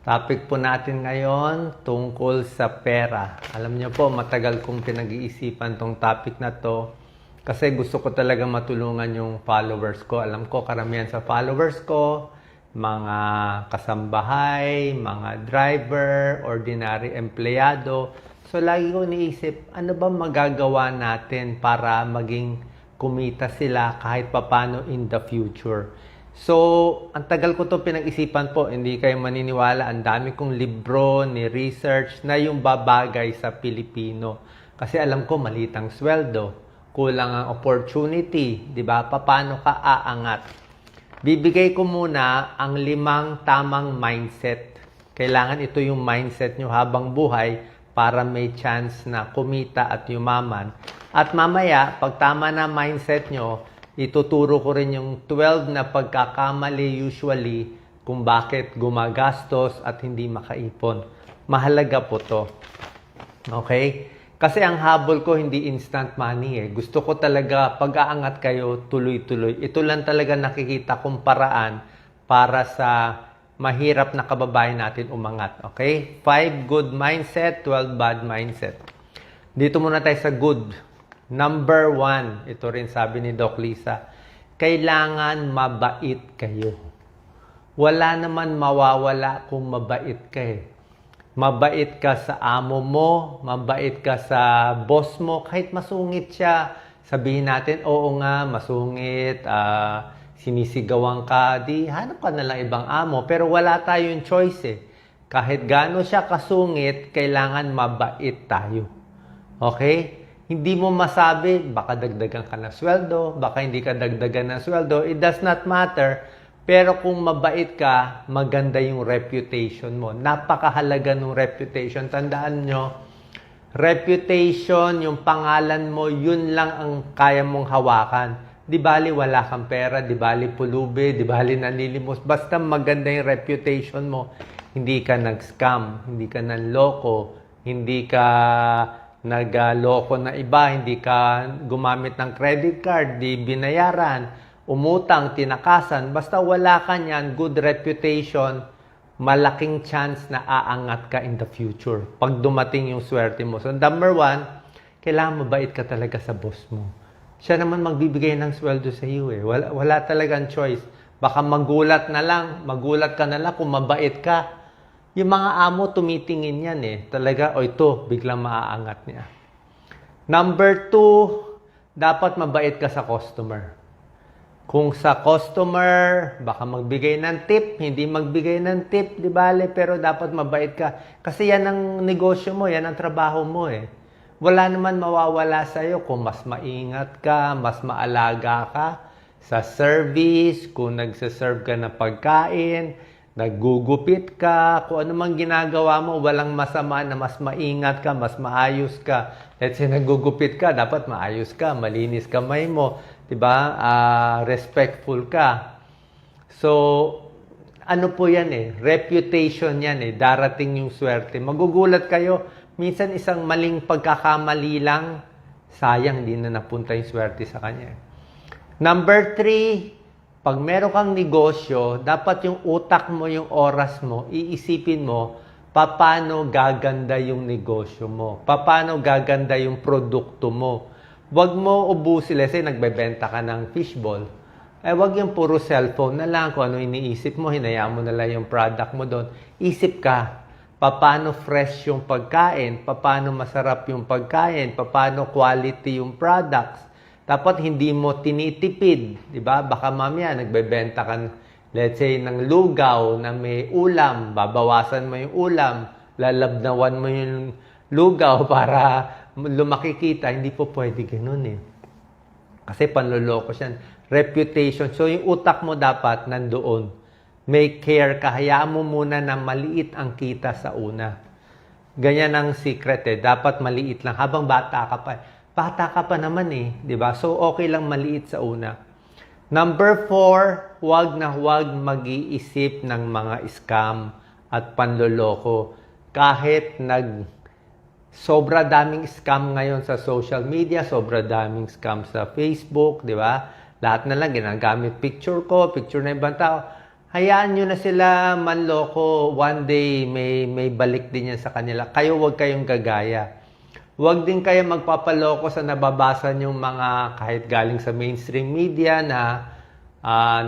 Topic po natin ngayon tungkol sa pera. Alam niyo po, matagal kong pinag-iisipan tong topic na to kasi gusto ko talaga matulungan yung followers ko. Alam ko, karamihan sa followers ko, mga kasambahay, mga driver, ordinary empleyado. So, lagi ko iniisip, ano ba magagawa natin para maging kumita sila kahit papano in the future? So, ang tagal ko to pinag-isipan po, hindi kayo maniniwala, ang dami kong libro, ni research na yung babagay sa Pilipino. Kasi alam ko, maliit ang sweldo, kulang ang opportunity, di ba? Paano ka aangat? Bibigay ko muna ang 5 tamang mindset. Kailangan ito yung mindset nyo habang buhay para may chance na kumita at yumaman. At mamaya, pag tama na mindset nyo, ituturo ko rin yung 12 na pagkakamali usually kung bakit gumagastos at hindi makaipon. Mahalaga po to. Okay? Kasi ang habol ko hindi instant money eh. Gusto ko talaga pag-aangat kayo tuloy-tuloy. Ito lang talaga nakikita kong paraan para sa mahirap na kababayan natin umangat. Okay? 5 good mindset, 12 bad mindset. Dito muna tayo sa good. Number 1, ito rin sabi ni Doc Lisa, kailangan mabait kayo. Wala naman mawawala kung mabait ka eh. Mabait ka sa amo mo, mabait ka sa boss mo, kahit masungit siya. Sabihin natin, oo nga, masungit, sinisigawan ka, di hanap ka na lang ibang amo. Pero wala tayong choice eh. Kahit gaano siya kasungit, kailangan mabait tayo. Okay? Hindi mo masabi, baka dagdagan ka ng sweldo, baka hindi ka dagdagan ng sweldo. It does not matter. Pero kung mabait ka, maganda yung reputation mo. Napakahalaga ng reputation. Tandaan nyo, reputation, yung pangalan mo, yun lang ang kaya mong hawakan. Di bali wala kang pera, di bali pulubi, di bali nanilimos. Basta maganda yung reputation mo. Hindi ka nag-scam, hindi ka nanloko, hindi ka nagloko na iba, hindi ka gumamit ng credit card, di binayaran, umutang, tinakasan, basta wala ka niyan, good reputation, malaking chance na aangat ka in the future pag dumating yung swerte mo. So, number 1, kailangan mabait ka talaga sa boss mo. Siya naman magbibigay ng sweldo sa iyo eh. Wala talagang choice. Baka magulat ka na lang kung mabait ka. Yung mga amo, tumitingin yan eh. Talaga, ito, biglang maaangat niya. Number 2, dapat mabait ka sa customer. Kung sa customer, baka magbigay ng tip, hindi magbigay ng tip, di bale, pero dapat mabait ka. Kasi yan ang negosyo mo, yan ang trabaho mo eh. Wala naman mawawala sa'yo kung mas maingat ka, mas maalaga ka sa service, kung nagsaserve ka ng pagkain, naggugupit ka, kung ano mang ginagawa mo, walang masama na mas maingat ka, mas maayos ka. Let's say naggugupit ka, dapat maayos ka, malinis kamay mo, 'di ba? Respectful ka. So, ano po 'yan eh, reputation 'yan eh, darating yung swerte. Magugulat kayo, minsan isang maling pagkakamali lang, sayang din na napunta yung swerte sa kanya. Number 3, pag meron kang negosyo, dapat yung utak mo, yung oras mo, iisipin mo, paano gaganda yung negosyo mo? Paano gaganda yung produkto mo? Huwag mo ubusin, let's say, nagbebenta ka ng fishball. Huwag yung puro cellphone na lang, kung ano iniisip mo, hinayaan mo na lang yung product mo doon. Isip ka, paano fresh yung pagkain, paano masarap yung pagkain, paano quality yung products. Dapat hindi mo tinitipid, di ba? Baka mamaya nagbebenta ka, let's say, ng lugaw na may ulam, babawasan mo yung ulam, lalabnawan mo yung lugaw para lumaki kita. Hindi po pwede ganun eh. Kasi panloloko siya. Reputation. So, yung utak mo dapat nandoon. May care ka. Hayaan mo muna na maliit ang kita sa una. Ganyan ang secret eh. Dapat maliit lang. Habang bata ka pa. Bata ka pa naman eh, di ba? So, okay lang maliit sa una. Number 4, huwag na huwag mag-iisip ng mga scam at panloloko. Kahit sobra daming scam ngayon sa social media, sobra daming scam sa Facebook, di ba? Lahat na lang ginagamit picture ko, picture na ibang tao. Hayaan nyo na sila manloko. One day, may balik din yan sa kanila. Kayo, huwag kayong gagaya. Huwag din kayo magpapaloko sa nababasa nyong mga kahit galing sa mainstream media na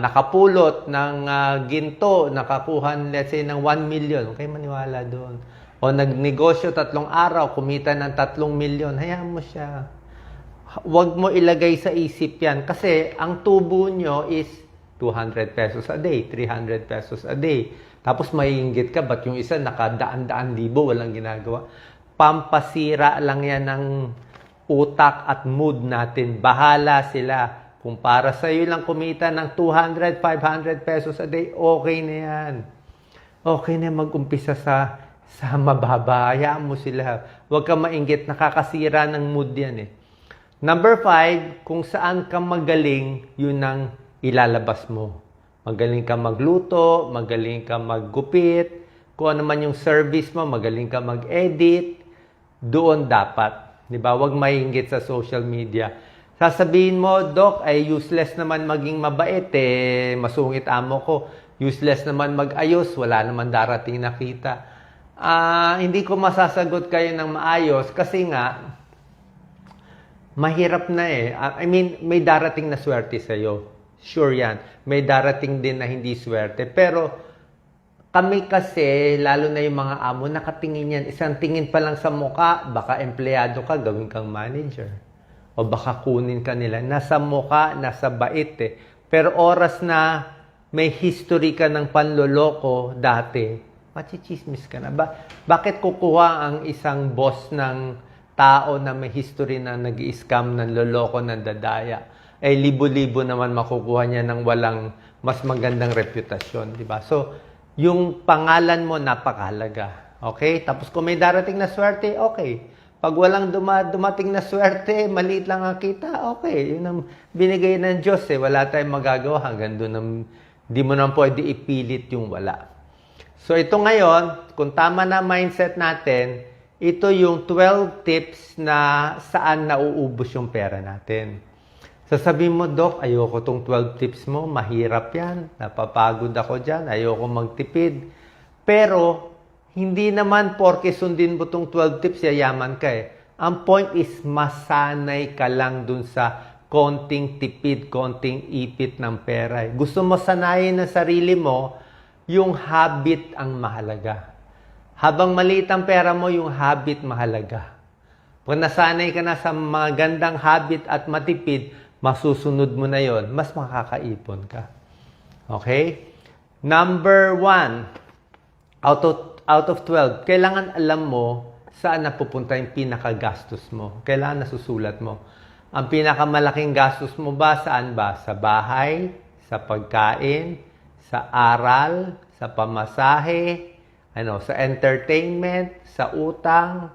nakapulot ng ginto, nakakuha, let's say, ng 1 million. Huwag kayo maniwala doon. O nagnegosyo 3 araw, kumita ng 3 million. Hayaan mo siya. Huwag mo ilagay sa isip yan. Kasi ang tubo nyo is 200 pesos a day, 300 pesos a day. Tapos maiinggit ka, ba't yung isa nakadaan-daan libo, walang ginagawa? Pampasira lang yan ng utak at mood natin. Bahala sila. Kung para sa iyo lang kumita ng 200, 500 pesos a day, okay na yan. Okay na mag-umpisa sa mababa. Hayaan mo sila. Huwag ka mainggit. Nakakasira ng mood yan eh. Number 5, kung saan ka magaling, yun ang ilalabas mo. Magaling ka magluto, magaling ka maggupit, kung ano man yung service mo, magaling ka mag-edit, doon dapat. Diba? Huwag mainggit sa social media. Sasabihin mo, Doc, ay useless naman maging mabait eh. Masungit amo ko. Useless naman mag-ayos. Wala naman darating nakita. Hindi ko masasagot kayo ng maayos kasi nga, mahirap na eh. I mean, may darating na swerte sa'yo. Sure yan. May darating din na hindi swerte. Pero, kami kasi, lalo na yung mga amo, nakatingin yan. Isang tingin pa lang sa muka, baka empleyado ka, gawin kang manager. O baka kunin ka nila. Nasa muka, nasa bait eh. Pero oras na may history ka ng panloloko dati, machichismis ka na. Bakit kukuha ang isang boss ng tao na may history na nag-i-scam, ng loloko, ng dadaya? Eh, libo-libo naman makukuha niya ng walang mas magandang reputasyon. Diba? So, yung pangalan mo napakahalaga. Okay? Tapos kung may darating na swerte, okay. Pag walang dumating na swerte, maliit lang ang kita, okay. Yun ang binigay ng Diyos eh. Wala tayong magagawa hanggang doon. Hindi mo naman pwede ipilit yung wala. So ito ngayon, kung tama na mindset natin, ito yung 12 tips na saan nauubos yung pera natin. Sasabihin mo, Doc, ayoko tong 12 tips mo. Mahirap yan. Napapagod ako dyan. Ayoko magtipid. Pero, hindi naman porke sundin mo tong 12 tips, yayaman ka eh. Ang point is, masanay ka lang dun sa konting tipid, konting ipit ng pera. Gusto mo sanayin ng sarili mo, yung habit ang mahalaga. Habang maliit ang pera mo, yung habit mahalaga. Pag nasanay ka na sa magandang habit at matipid, masusunod mo na yon, mas makakaipon ka. Okay? Number 1, out of 12, kailangan alam mo saan napupunta yung pinakagastos mo. Kailangan nasusulat mo. Ang pinakamalaking gastos mo ba, saan ba? Sa bahay, sa pagkain, sa aral, sa pamasahe, sa entertainment, sa utang,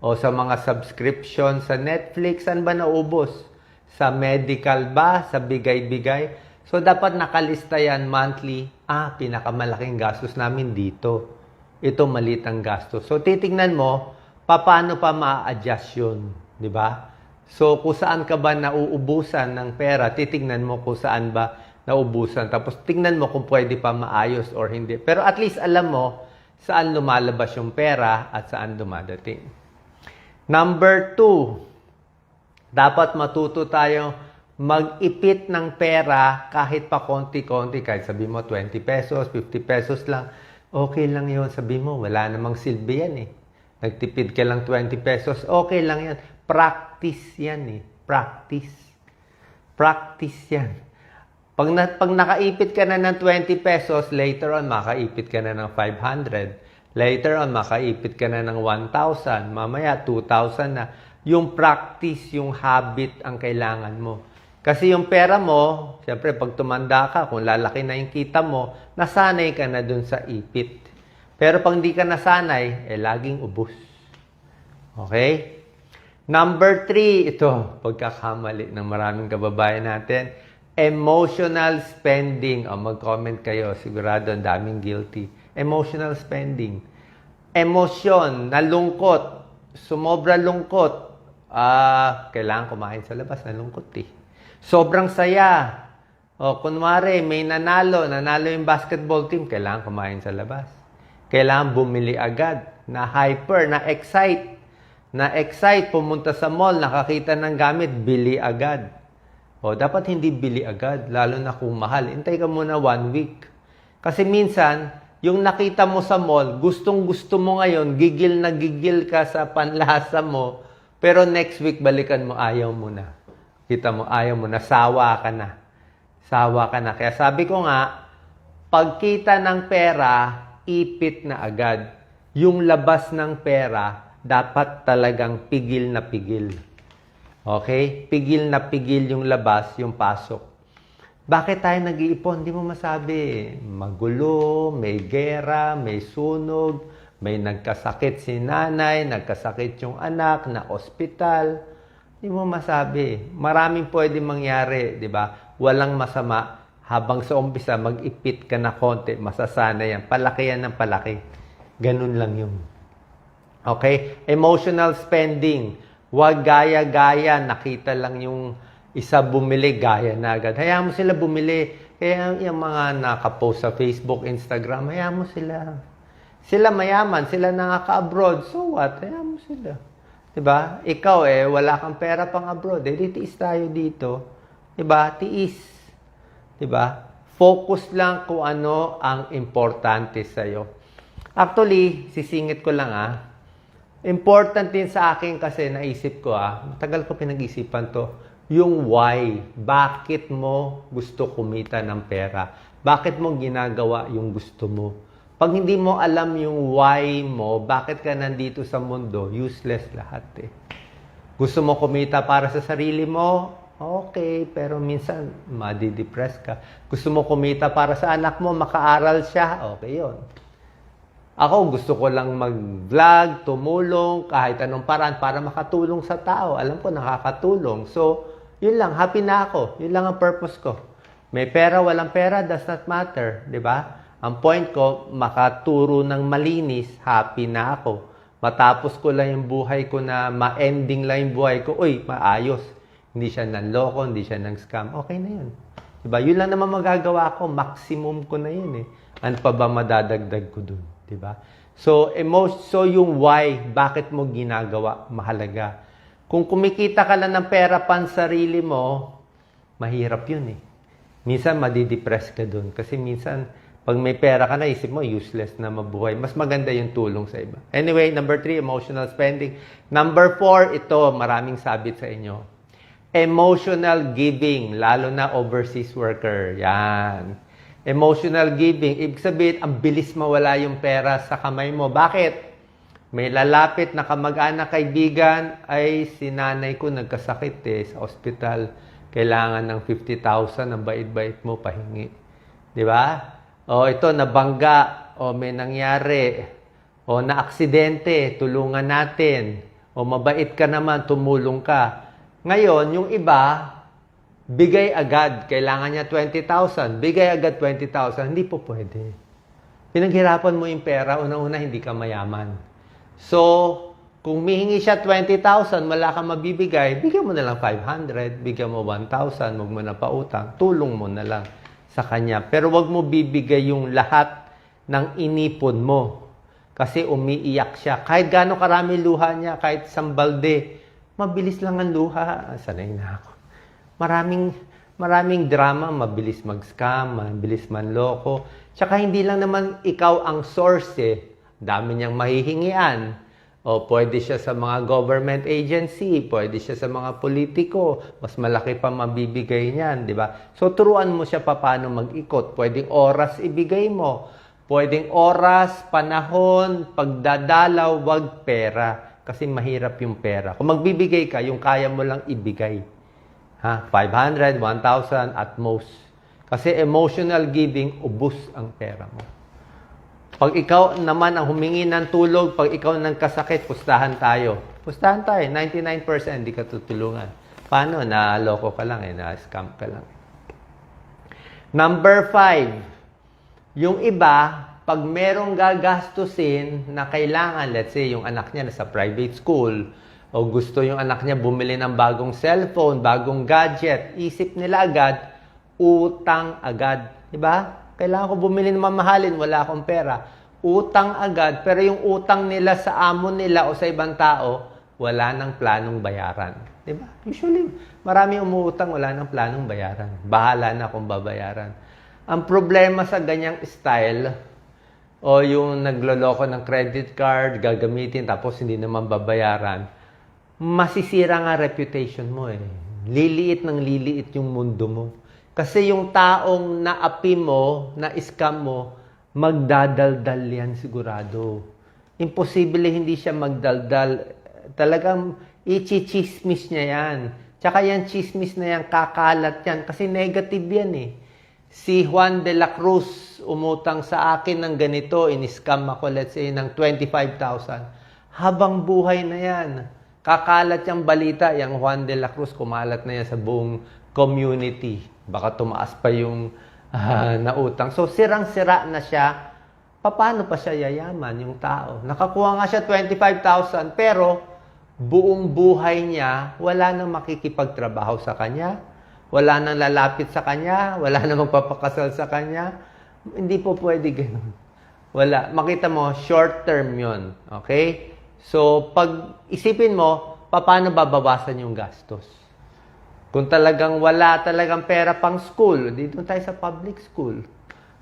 o sa mga subscription sa Netflix. Saan ba naubos? Sa medical ba? Sa bigay-bigay? So, dapat nakalista yan monthly. Pinakamalaking gastos namin dito. Ito maliit ang gastos. So, titingnan mo, paano pa ma-adjust yun? Diba? So, kung saan ka ba nauubusan ng pera, titingnan mo kung saan ba nauubusan. Tapos, tingnan mo kung pwede pa maayos or hindi. Pero at least alam mo saan lumalabas yung pera at saan dumadating. Number 2, dapat matuto tayo mag-ipit ng pera kahit pa konti-konti. Kahit sabi mo 20 pesos, 50 pesos lang. Okay lang yun. Sabi mo, wala namang silbi yan eh. Nagtipid ka lang 20 pesos. Okay lang yan. Practice yan eh. Practice. Practice yan. Pag nakaipit ka na ng 20 pesos, later on, makaipit ka na ng 500. Later on, makaipit ka na ng 1,000. Mamaya, 2,000 na. Yung practice, yung habit ang kailangan mo. Kasi yung pera mo, siyempre pag tumanda ka, kung lalaki na yung kita mo, nasanay ka na dun sa ipit. Pero pag hindi ka nasanay, laging ubos. Okay? Number 3, ito, pagkakamali ng maraming kababayan natin, emotional spending. Mag-comment kayo, sigurado ang daming guilty. Emotional spending. Emosyon, nalungkot, sumobra lungkot, kailangan kumain sa labas, nalungkot eh. Sobrang saya, O kunwari, may nanalo yung basketball team, kailangan kumain sa labas. Kailangan bumili agad, na hyper, na excite, pumunta sa mall, nakakita ng gamit, bili agad. O dapat hindi bili agad, lalo na kung mahal. Hintay ka muna 1 week. Kasi minsan, yung nakita mo sa mall, gustong-gusto mo ngayon, gigil na gigil ka sa panlasa mo, pero next week, balikan mo, ayaw mo na. Kita mo, ayaw mo na, sawa ka na. Sawa ka na. Kaya sabi ko nga, pagkita ng pera, ipit na agad. Yung labas ng pera, dapat talagang pigil na pigil. Okay? Pigil na pigil yung labas, yung pasok. Bakit tayo nag-iipon? Hindi mo masabi. Magulo, may gera, may sunog, may nagkasakit si nanay, nagkasakit yung anak, na ospital. Hindi mo masabi. Maraming pwede mangyari, di ba? Walang masama. Habang sa umpisa, mag-ipit ka na konti, masasana yan. Palaki yan ng palaki. Ganun lang yun. Okay? Emotional spending. Huwag gaya-gaya. Nakita lang yung isa bumili, gaya na agad. Hayaan mo sila bumili. Kaya yung mga nakapost sa Facebook, Instagram, hayaan mo sila. Sila mayaman, sila nakaka-abroad. So what? Hayaan mo sila. Diba? Ikaw wala kang pera pang abroad. Tiis tayo dito. Diba? Tiis. Diba? Focus lang kung ano ang importante sa'yo. Actually, sisingit ko lang Important din sa akin kasi naisip ko matagal ko pinag-isipan to. Yung why. Bakit mo gusto kumita ng pera? Bakit mo ginagawa yung gusto mo? Pag hindi mo alam yung why mo, bakit ka nandito sa mundo, useless lahat Gusto mo kumita para sa sarili mo? Okay, pero minsan madidepress ka. Gusto mo kumita para sa anak mo, makaaral siya? Okay yun. Ako, gusto ko lang mag-vlog, tumulong, kahit anong paraan para makatulong sa tao. Alam ko, nakakatulong. So, yun lang, happy na ako. Yun lang ang purpose ko. May pera, walang pera, does not matter. Di ba? Ang point ko, makaturo ng malinis, happy na ako. Matapos ko lang yung buhay ko na ma-ending lang yung buhay ko, uy, maayos. Hindi siya nanloko, hindi siya nang-scam. Okay na yun. Diba? Yun lang naman magagawa ko. Maximum ko na yun Ano pa ba madadagdag ko dun? Diba? So yung why, bakit mo ginagawa, mahalaga. Kung kumikita ka lang ng pera pansarili mo, mahirap yun Minsan madidepress ka dun. Kasi minsan, pag may pera ka na, isip mo, useless na mabuhay. Mas maganda yung tulong sa iba. Anyway, number 3, emotional spending. Number 4, ito, maraming sabit sa inyo. Emotional giving, lalo na overseas worker. Yan. Emotional giving, ibig sabihin, ang bilis mawala yung pera sa kamay mo. Bakit? May lalapit na kamag-anak kaibigan, ay si nanay ko nagkasakit sa ospital. Kailangan ng 50,000, ang bait-bait mo, pahingi. Di ba? O ito, nabangga, o may nangyari, o na-aksidente, tulungan natin. O mabait ka naman, tumulong ka. Ngayon, yung iba, bigay agad. Kailangan niya 20,000. Bigay agad 20,000. Hindi po pwede. Pinaghirapan mo yung pera, unang-una hindi ka mayaman. So, kung mihingi siya 20,000, wala kang mabibigay, bigyan mo na lang 500, bigyan mo 1,000, huwag mo na pautang, tulong mo na lang sa kanya. Pero huwag mo bibigay yung lahat ng inipon mo. Kasi umiiyak siya. Kahit gaano karami luha niya, kahit sambalde, mabilis lang ang luha. Sanay na ako. Maraming drama, mabilis mag-scam, mabilis manloko. Tsaka hindi lang naman ikaw ang source Dami niyang mahihingian. O pwede siya sa mga government agency, pwede siya sa mga politiko, mas malaki pa mabibigay niyan, di ba? So turuan mo siya paano mag-ikot. Pwedeng oras ibigay mo. Pwedeng oras, panahon, pagdadalaw, wag pera. Kasi mahirap yung pera. Kung magbibigay ka, yung kaya mo lang ibigay. 500, 1,000 at most. Kasi emotional giving, ubus ang pera mo. Pag ikaw naman ang humingi ng tulog, pag ikaw nagkasakit, pustahan tayo. Pustahan tayo. 99% di ka tutulungan. Paano? Naloko ka lang na-scam ka lang. Number 5. Yung iba, pag merong gagastusin na kailangan, let's say, yung anak niya nasa private school, o gusto yung anak niya bumili ng bagong cellphone, bagong gadget, isip nila agad, Utang agad. Diba? Kailangan ko bumili ng mamahalin, wala akong pera. Utang agad, pero yung utang nila sa amo nila o sa ibang tao, wala nang planong bayaran. Diba? Usually, marami umuutang, wala nang planong bayaran. Bahala na kung babayaran. Ang problema sa ganyang style, o yung nagloloko ng credit card, gagamitin, tapos hindi naman babayaran, masisira nga reputation mo eh. Liliit ng liliit yung mundo mo. Kasi yung taong naapi mo, na-scam mo, magdadaldal yan sigurado. Imposible hindi siya magdaldal. Talagang ichichismis niya yan. Tsaka yan chismis na yan, kakalat yan. Kasi negative yan eh. Si Juan de la Cruz umutang sa akin ng ganito, in-scam ako, let's say, ng 25,000. Habang buhay na yan. Kakalat yung balita, yung Juan de la Cruz, kumalat na yan sa buong community. Baka tumaas pa yung nautang. So, sirang-sira na siya. Paano pa siya yayaman, yung tao? Nakakuha nga siya 25,000, pero buong buhay niya, wala nang makikipagtrabaho sa kanya, wala nang lalapit sa kanya, wala nang magpapakasal sa kanya. Hindi po pwede ganun. Wala. Makita mo, short term yun. Okay? So, pag isipin mo, paano babawasan yung gastos? Kung talagang wala talagang pera pang school, dito tayo sa public school.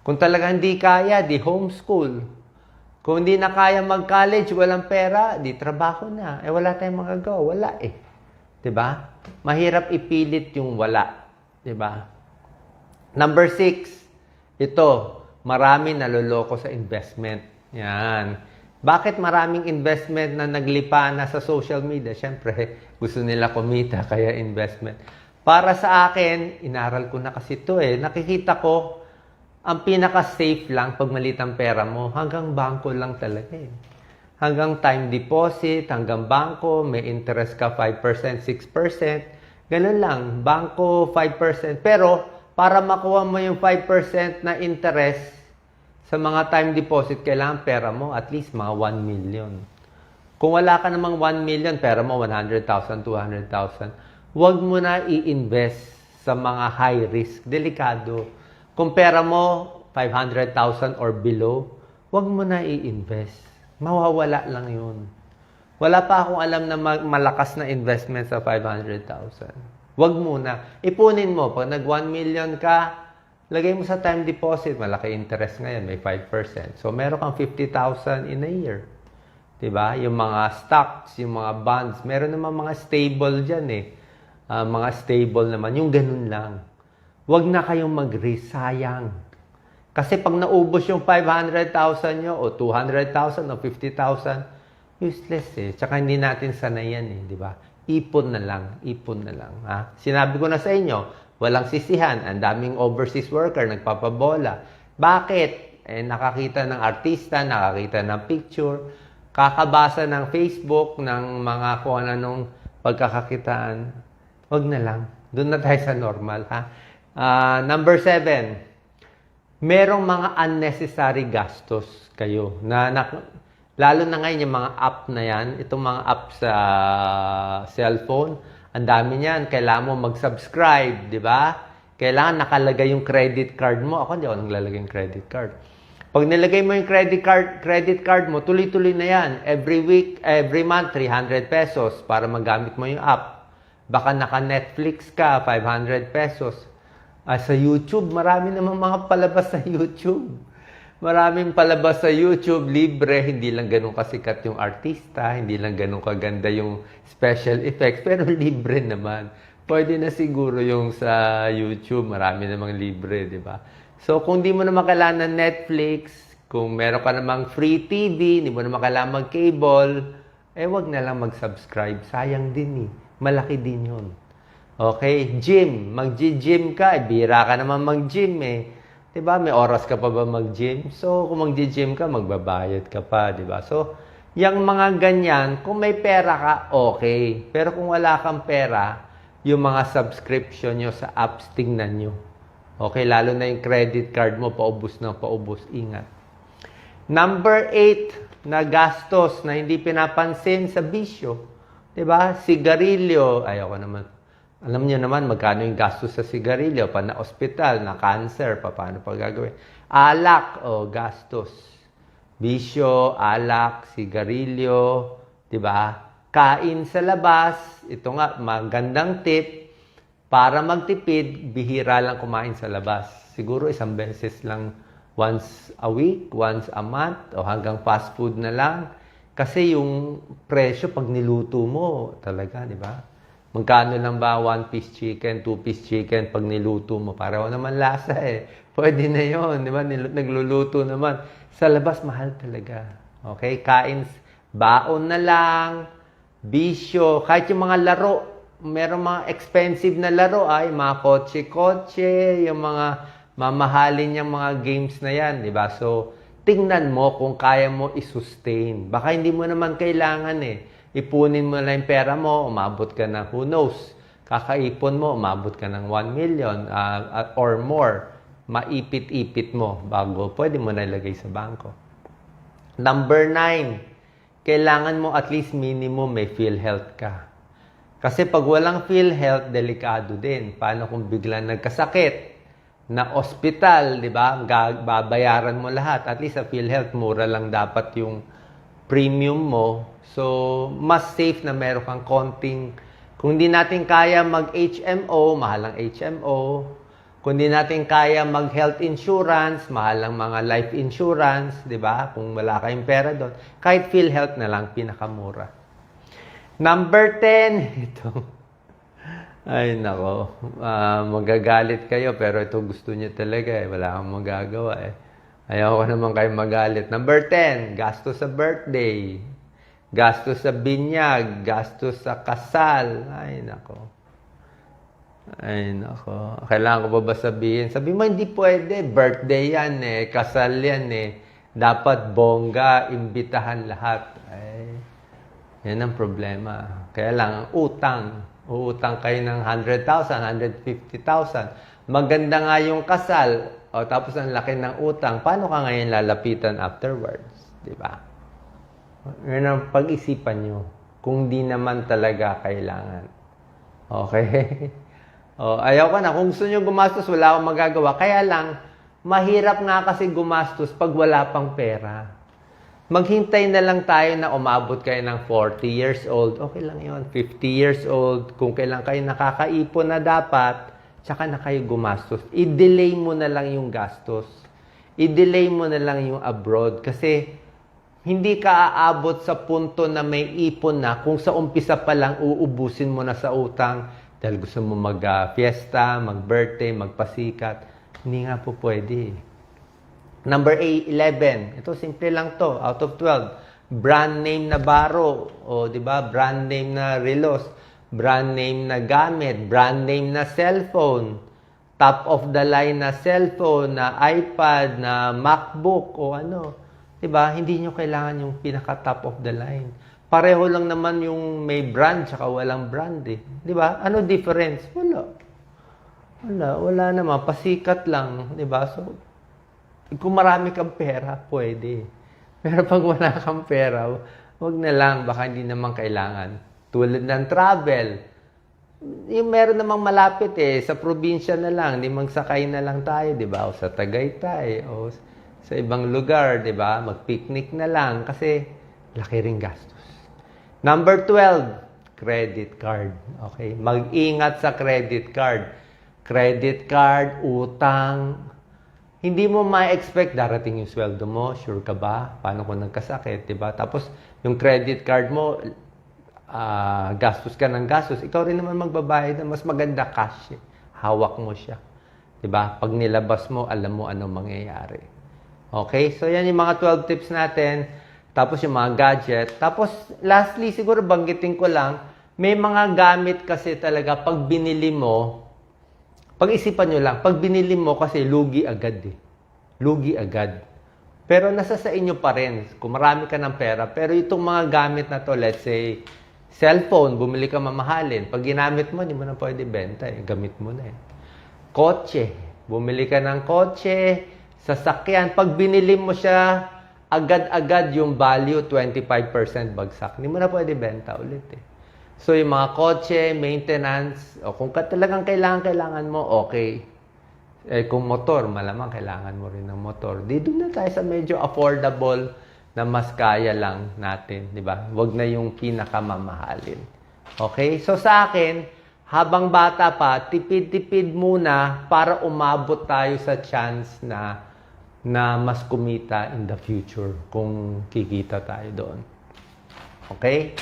Kung talagang hindi kaya, di homeschool. Kung hindi na kaya mag-college, walang pera, di trabaho na. Eh, wala tayong magagawa. Wala eh. Diba? Mahirap ipilit yung wala. Diba? Number 6, ito, marami naloloko sa investment. Yan. Bakit maraming investment na naglipa na sa social media? Siyempre, gusto nila kumita, kaya investment. Para sa akin, inaral ko na kasi ito eh. Nakikita ko, ang pinaka-safe lang pag maliit ang pera mo, hanggang bangko lang talaga eh. Hanggang time deposit, hanggang bangko, may interest ka 5%, 6%. Ganun lang, bangko 5%. Pero, para makuha mo yung 5% na interest sa mga time deposit, kailangan pera mo at least mga 1 million. Kung wala ka namang 1 million, pera mo 100,000, 200,000. Huwag mo na i-invest sa mga high risk. Delikado. Kung pera mo 500,000 or below, huwag mo na i-invest. Mawawala lang yun. Wala pa akong alam na malakas na investment sa 500,000. Huwag muna. Ipunin mo. Pag nag 1 million ka, lagay mo sa time deposit. Malaki interest ngayon. May 5%. So, meron kang 50,000 in a year. Diba? Yung mga stocks, yung mga bonds. Meron naman mga stable dyan eh. Mga stable naman. Yung ganun lang. Huwag na kayong mag-risk. Sayang. Kasi pag naubos yung 500,000 nyo o 200,000 o 50,000, useless eh. Tsaka hindi natin sanay yan eh. Di ba? Ipon na lang. Ipon na lang. Ha? Sinabi ko na sa inyo, walang sisihan. Ang daming overseas worker nagpapabola. Bakit? Eh, nakakita ng artista, nakakita ng picture, kakabasa ng Facebook, ng mga kung anong pagkakakitaan. Huwag na lang. Doon na tayo sa normal, ha? Number 7, merong mga unnecessary gastos kayo. Lalo na ngayon yung mga app na yan, itong mga app sa cellphone, ang dami niyan. Kailangan mo mag-subscribe, di ba? Kailangan nakalagay yung credit card mo. Ako hindi ako naglalagay yung credit card. Pag nilagay mo yung credit card mo, tuloy-tuloy na yan. Every week, every month, 300 pesos para magamit mo yung app. Baka naka-Netflix ka, 500 pesos. Sa YouTube, marami namang mga palabas sa YouTube. Maraming palabas sa YouTube, libre. Hindi lang ganun kasikat yung artista, hindi lang ganun kaganda yung special effects, pero libre naman. Pwede na siguro yung sa YouTube, marami namang libre, di ba? So, kung di mo naman kailangan ng Netflix, kung meron ka namang free TV, hindi mo naman kailangan mag-cable, wag na lang mag-subscribe. Sayang din eh. Malaki din yun. Okay? Gym. Mag-gym ka. Bira ka naman mag-gym eh. Diba? May oras ka pa ba mag-gym? So, kung mag-gym ka, magbabayad ka pa. Diba? So, yung mga ganyan, kung may pera ka, okay. Pero kung wala kang pera, yung mga subscription nyo sa apps, tingnan nyo. Okay? Lalo na yung credit card mo, paubos na paubos. Ingat. Number 8 na gastos na hindi pinapansin sa bisyo. Diba? Sigarilyo. Ayoko naman. Alam niyo naman magkano yung gastos sa sigarilyo, pa na ospital, na cancer, paano pa gagawin? Alak, gastos. Bisyo, alak, sigarilyo, 'di ba? Kain sa labas, ito nga magandang tip para magtipid, bihira lang kumain sa labas. Siguro isang beses lang, once a week, once a month, o hanggang fast food na lang. Kasi yung presyo pag niluto mo, talaga, 'di ba? Magkano lang ba 1-piece chicken, 2-piece chicken pag niluto mo? Pareho naman lasa eh. Pwede na yon, di ba? Nagluluto naman. Sa labas, mahal talaga. Okay? Kain, baon na lang, bisyo, kahit yung mga laro, meron mga expensive na laro ay mga kotse-kotse, yung mga mamahalin yung mga games na yan, di ba? So, tingnan mo kung kaya mo i-sustain. Baka hindi mo naman kailangan eh. Ipunin mo na yung pera mo, umabot ka na, who knows, kakaipon mo, umabot ka ng 1 million or more, maipit-ipit mo bago pwede mo na ilagay sa bangko. Number 9, kailangan mo at least minimum may PhilHealth ka. Kasi pag walang PhilHealth, delikado din. Paano kung biglang nagkasakit na ospital, di ba? Babayaran mo lahat. At least sa PhilHealth, mura lang dapat yung premium mo. So, mas safe na meron kang konting, kung hindi natin kaya mag-HMO, mahal ang HMO. Kung hindi natin kaya mag-health insurance, mahal ang mga life insurance, di ba? Kung wala kayong pera doon, kahit PhilHealth na lang, pinakamura. Number 10, ito. Ay, nako. Magagalit kayo, pero ito gusto niyo talaga eh. Wala kang magagawa eh. Ayaw ko naman kayo magalit. Number 10, gastos sa birthday. Gastos sa binyag. Gastos sa kasal. Ay, nako. Ay, nako. Kailangan ko ba sabihin? Sabi mo, hindi pwede. Birthday yan eh. Kasal yan eh. Dapat bongga, imbitahan lahat. Ay, yan ang problema. Kaya lang, utang. Uutang kayo ng 100,000, 150,000. Maganda nga yung kasal. O, tapos ang laki ng utang. Paano ka ngayon lalapitan afterwards? Diba? Yun ang pag-isipan nyo. Kung di naman talaga kailangan. Okay? O, ayaw ka na. Kung gusto nyo gumastos, wala akong magagawa. Kaya lang, mahirap nga kasi gumastos pag wala pang pera. Maghintay na lang tayo na umabot kayo ng 40 years old. Okay lang yun. 50 years old. Kung kailan kayo nakakaipon na dapat, tsaka na kayo gumastos. I-delay mo na lang yung gastos. I-delay mo na lang yung abroad. Kasi hindi ka aabot sa punto na may ipon na kung sa umpisa pa lang uubusin mo na sa utang dahil gusto mo mag-fiesta, mag-birthday, magpasikat. Hindi nga po pwede. Number 11. Ito, simple lang to. Out of 12. Brand name na baro. O, di ba? Brand name na relos. Brand name na gamit. Brand name na cellphone. Top of the line na cellphone, na iPad, na MacBook, o ano. Di ba? Hindi nyo kailangan yung pinaka top of the line. Pareho lang naman yung may brand tsaka walang brand eh. Di ba? Ano difference? Wala naman. Pasikat lang. Di ba? So, kung marami kang pera, pwede. Pero pag wala kang pera, wag na lang. Baka hindi naman kailangan. Tulad ng travel. Yung meron namang malapit eh. Sa probinsya na lang. Di magsakay na lang tayo, di ba? O sa Tagaytay. O sa ibang lugar, di ba? Mag-picnic na lang. Kasi laki ring gastos. Number 12, credit card. Okay? Mag-ingat sa credit card. Credit card, utang. Hindi mo ma-expect darating yung sweldo mo, sure ka ba? Paano kung nagkasakit, di ba? Tapos, yung credit card mo, gastos ka ng gastos. Ikaw rin naman magbabayad na mas maganda cash. Hawak mo siya. Di ba? Pag nilabas mo, alam mo anong mangyayari. Okay? So, yan yung mga 12 tips natin. Tapos, yung mga gadget. Tapos, lastly, siguro banggitin ko lang, may mga gamit kasi talaga pag binili mo, pag-isipan nyo lang, pag binili mo kasi lugi agad eh. Lugi agad. Pero nasa sa inyo pa rin kung marami ka ng pera. Pero itong mga gamit na to, let's say, cellphone, bumili ka mamahalin. Pag ginamit mo, hindi mo na pwede benta eh. Gamit mo na eh. Kotse. Bumili ka ng kotse, sasakyan. Pag binili mo siya, agad-agad yung value, 25% bagsak. Hindi mo na pwede benta ulit eh. So, yung mga kotse, maintenance, o kung talagang kailangan mo, okay. Eh, kung motor, malamang kailangan mo rin ng motor. Di doon na tayo sa medyo affordable na mas kaya lang natin, di ba? Huwag na yung pinakamamahalin. Okay? So, sa akin, habang bata pa, tipid-tipid muna para umabot tayo sa chance na mas kumita in the future kung kikita tayo doon. Okay?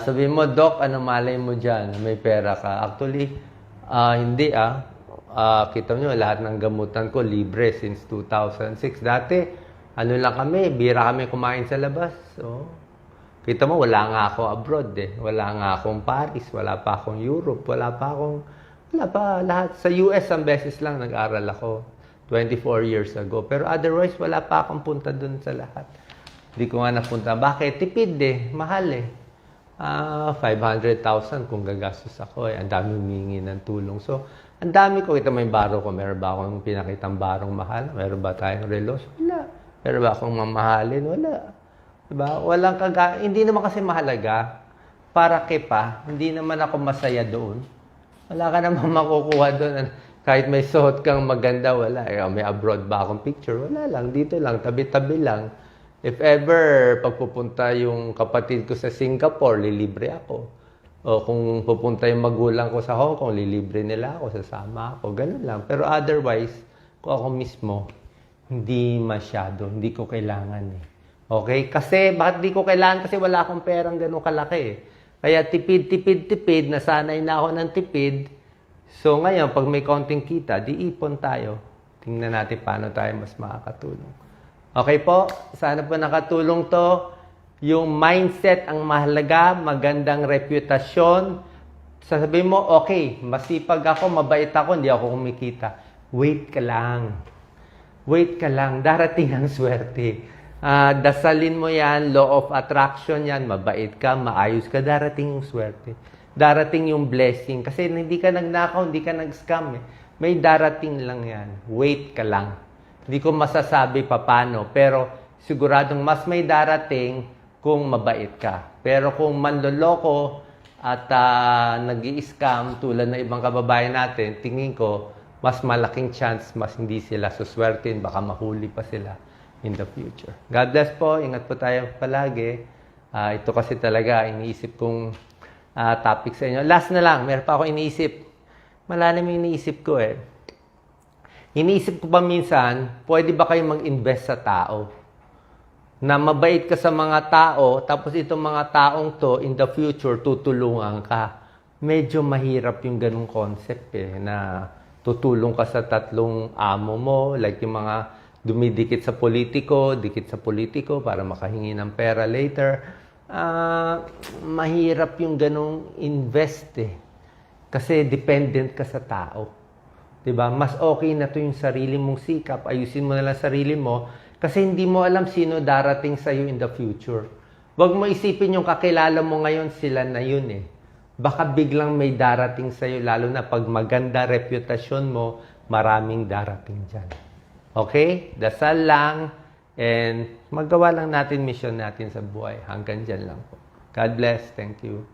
Sabihin mo, Doc, ano malay mo dyan? May pera ka. Actually, hindi kita nyo, lahat ng gamutan ko libre since 2006. Dati, ano lang kami, bira kami kumain sa labas. So, kita mo, wala nga ako abroad eh. Wala nga akong Paris, wala pa akong Europe, wala pa lahat. Sa US, ang beses lang nag-aral ako. 24 years ago. Pero otherwise, wala pa akong punta dun sa lahat. Hindi ko nga napunta. Bakit? Tipid eh. Mahal eh. 500,000 kung gagastos ako eh. Ang dami humingi ng tulong. So, ang dami ko. Kita mo yung baro ko. Meron ba akong pinakitang barong mahal? Meron ba tayong relos? Wala. Meron ba akong mamahalin? Wala. Diba? Hindi naman kasi mahalaga. Para pa. Hindi naman ako masaya doon. Wala ka naman makukuha doon. Kahit may suot kang maganda, wala. May abroad ba akong picture? Wala lang. Dito lang. Tabi-tabi lang. If ever, pagpupunta yung kapatid ko sa Singapore, lilibre ako. O kung pupunta yung magulang ko sa Hong Kong, lilibre nila ako, sasama ako. Ganun lang. Pero otherwise, kung ako mismo, hindi masyado. Hindi ko kailangan eh. Okay? Kasi, bakit di ko kailangan? Kasi wala akong perang ganun kalaki eh. Kaya tipid, nasanay na ako ng tipid. So ngayon, pag may konting kita, di ipon tayo. Tingnan natin paano tayo mas makakatulong. Okay po? Sana po nakatulong to. Yung mindset ang mahalaga, magandang reputasyon. Sasabihin mo, okay, masipag ako, mabait ako, hindi ako kumikita. Wait ka lang. Wait ka lang. Darating ang swerte. Dasalin mo yan, law of attraction yan, mabait ka, maayos ka, darating yung swerte. Darating yung blessing. Kasi hindi ka nagnakaw, hindi ka nag-scam eh. May darating lang yan. Wait ka lang. Hindi ko masasabi paano, pero siguradong mas may darating kung mabait ka. Pero kung manloloko at nag-i-scam tulad ng ibang kababayan natin, tingin ko, mas malaking chance, mas hindi sila suswertin, baka mahuli pa sila in the future. God bless po. Ingat po tayo palagi. Ito kasi talaga, iniisip kong topic sa inyo. Last na lang, meron pa ako iniisip. Malalim yung iniisip ko eh. Iniisip ko ba minsan, pwede ba kayo mag-invest sa tao? Na mabait ka sa mga tao, tapos itong mga taong to, in the future, tutulungan ka. Medyo mahirap yung ganung concept eh, na tutulong ka sa tatlong amo mo, like yung mga dumidikit sa politiko para makahingi ng pera later. Mahirap yung ganung invest eh. Kasi dependent ka sa tao. Diba? Mas okay na to yung sarili mong sikap. Ayusin mo na lang sarili mo. Kasi hindi mo alam sino darating sa'yo in the future. Huwag mo isipin yung kakilala mo ngayon, sila na yun eh. Baka biglang may darating sa'yo, lalo na pag maganda reputasyon mo, maraming darating dyan. Okay? Dasal lang. And magawa lang natin mission natin sa buhay. Hanggang dyan lang po. God bless. Thank you.